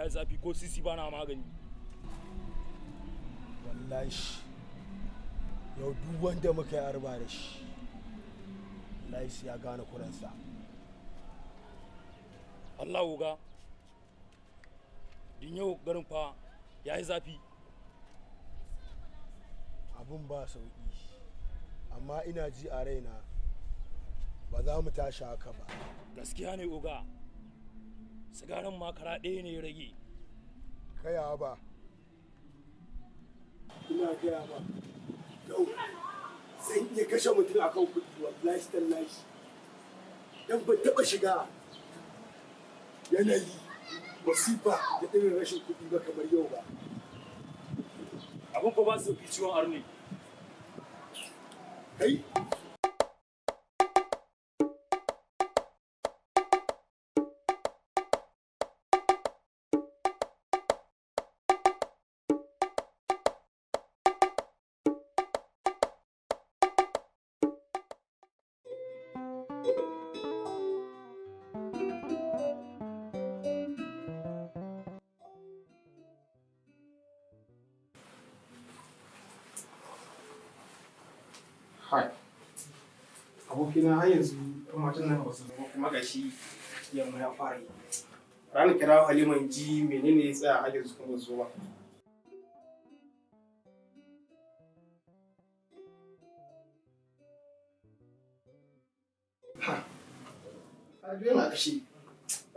ya zafi ko sisi ba na magani. Wallahi yau duk wanda muka yi arba da shi wallahi sai ya gane kuransa. Allah uga din yau garin fa ya yi zafi. Abun ba sauki amma ina ji a raina ba za mu tashi haka ba. Gaskiya ne uga, sigaran makara ɗaya ne ya rage. Kaya ba ina gaya ba yau zan iya kashe mutum a kan kuɗi wallahi tallahi dan ban taɓa shiga yanayi masifa da irin rashin kuɗi ba kamar yau ba. Abin ko ba su fi ciwon arni. Kai Hai, abokina har yanzu ɗan matan nan ba su zama kuma gashi yamma ya fara yi. Ranar kira Halima in ji menene ya tsaya har yanzu kuma ba su zo ba. Ha, a biyu na kashe.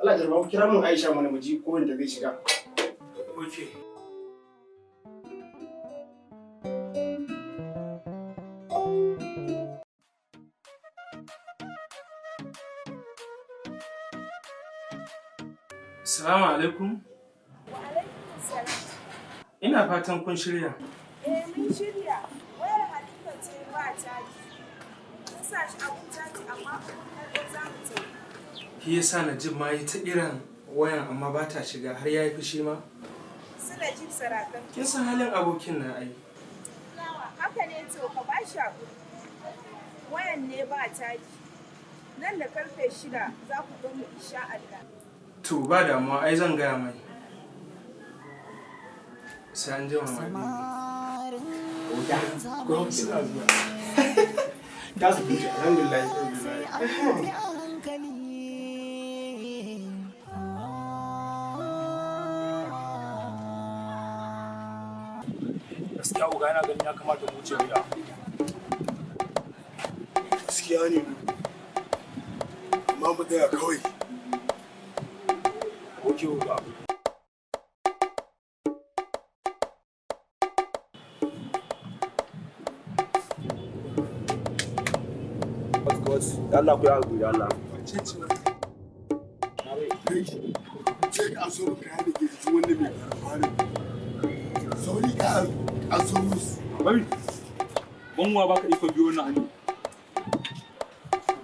Allah jarba ku kira mun Aisha mana mu ji ko wanda zai shiga. Okay. Assalamu alaikum. Wa alaikum salam. Ina fatan kun shirya. Mun shirya. Wayar Halifa ce ba caji. Mun sa shi abun caji amma har za mu tafi. Shi yasa na ji ma ta irin wayan amma ba ta shiga har ya yi fushi ma. Suna jin sarakan. Kin san halin abokin na ai. Haka ne to ka ba shi abu. Wayan ne ba caji. Nan da karfe 6 za ku ga mu insha Allah. To ba damuwa ai zan gaya mai. Sai an jima mai. Ta su bice alhamdulillah. Gaskiya uga yana ganin ya kamata mu wuce wuya. gaskiya ne amma mu tsaya kawai. Oke uga. Allah ku ya haƙuri Allah. Ce ka so ka da ke cikin wanda mai karfarin. Sauri ka an so musu. Bari. Banwa baka iko biyo wannan hannu.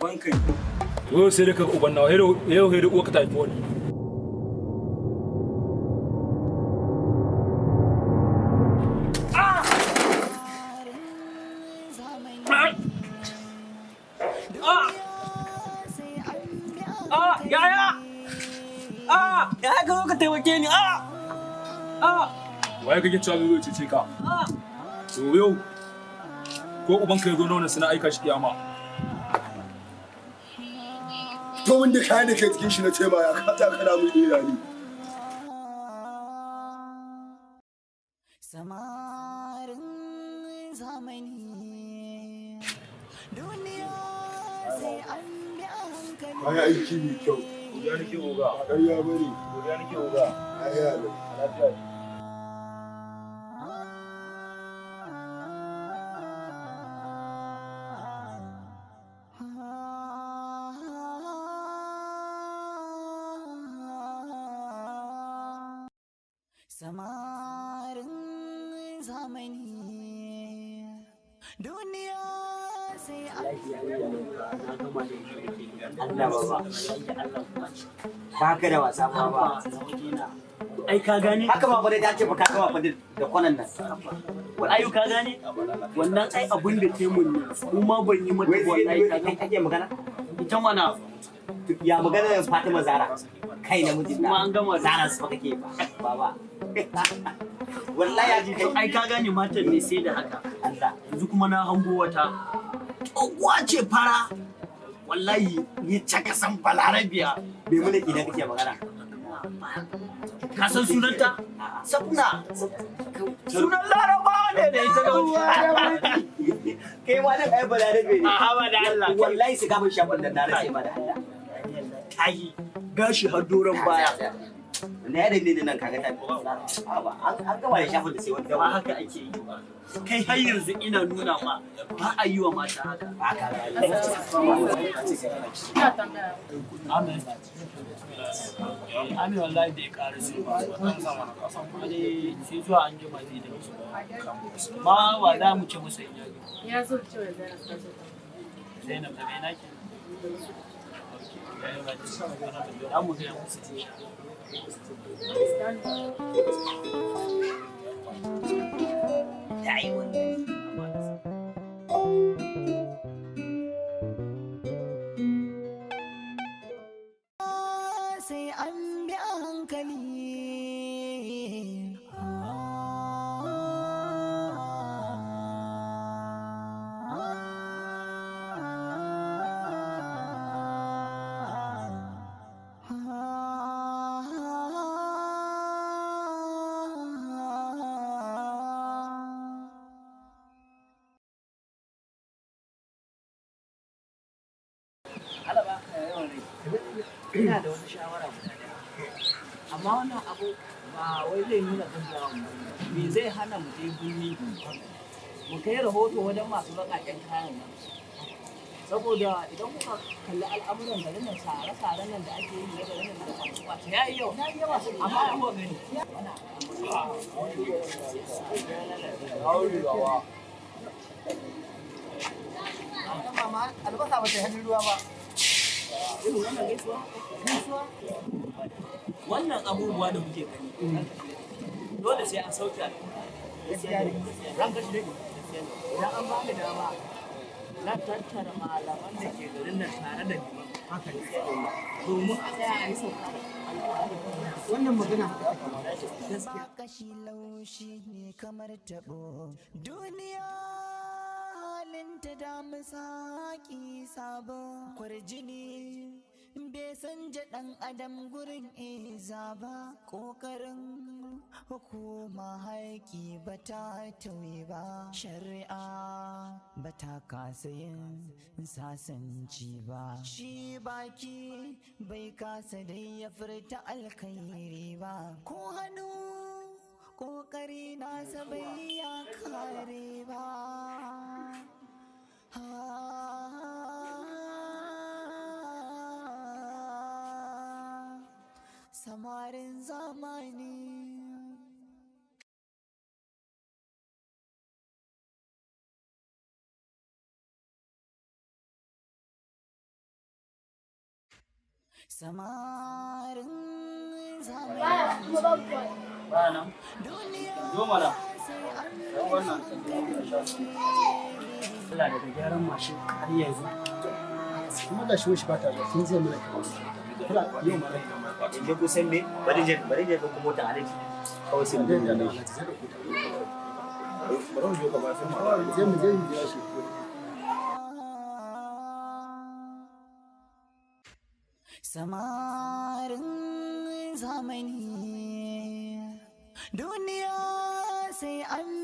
Uban kai. Yau sai da ka uban nawa yau da uwa ka tafi wani. Ya ka zo ka taimake ni. Waye kake cewa zai zo cece ka? To yau ko uban ka zo nuna suna aika shi kiyama. To wanda kayan da ke cikin shi na tema ya kata kana mu ira ni. Samarin zamani duniya sai an bi a hankali. Ai aiki ne kyau. Godiya nake oga. Ƙarya bane. Godiya nake oga. Ai ya ne. Lafiya. Samarin zamani duniya sai an Allah baba. Ba ka da wasa ba. Ai ka gane? Haka ma bare ta ce ba ka gama fa da kwanan nan. Wallahi ka gane? Wannan ai abun da ke mun ne. Kuma ban yi mata wallahi ka gane kake magana? Ita mana ya magana Fatima Zara. kai na mutum Kuma an gama da zaran su kake ba baba wallahi ya ji kai ai ka gane matan ne sai da haka Allah yanzu kuma na hango wata tsohuwa ce fara wallahi ni caka san balarabiya bai mu da idan kake magana ka san sunanta sabna sunan laraba ne da ita da kai ma da kai balarabe ne a haba da Allah wallahi su gaban shafin da na rasa ma da Allah tayi gashi har doron baya na ya danne nan kaga ta an gama da shafin da sai wanda ba haka ake yi ba kai har yanzu ina nuna ma ba a yi wa mata haka Amin. Amin wallahi da ya ƙara sai ba sai zuwa an jima zai da ma wa za mu ce masa Ya zo cewa Zainab da mai naki za mu gaya musu ta yi wannan sai an bi a hankali. ina da wani shawara guda ɗaya amma wannan abu ba wai zai nuna gaggawa me zai hana mu je birni mu kai rahoto wajen masu baƙaƙen kayan nan saboda idan kuka kalli al'amuran garin nan sare-saren nan da ake yi na garin nan da kwace ya yi yau amma an wa gani albasa ba ta hannun ruwa ba wannan abubuwa da muke gani dole sai an sauke ran kashi dai idan an ba ni dama na tattara malaman da ke garin nan tare da liman haka ne domin a tsaya a yi sauka wannan magana Ba kashi laushi ne kamar taɓo duniya halinta da musaki sabon kwarjini bai san ɗan adam gurin iza ba ƙoƙarin hukuma haiki ba ta tauye ba shari'a ba ta kasa yin sasanci ba shi baki bai kasa dai ya furta alkhairi ba ko hannu ƙoƙari nasa bai ya kare ba Samarin zamani. Samarin zamani. bayanan zo mana don wannan Allah daga gyaran mashin har yanzu kuma ga shi ba ta da sun zai mana kira yau ma rai inda ku san me bari je ga kuma mota alaji kawai sai mu je da shi bari mu je ka ba sai mu je mu jira shi Samarin zamani duniya sai an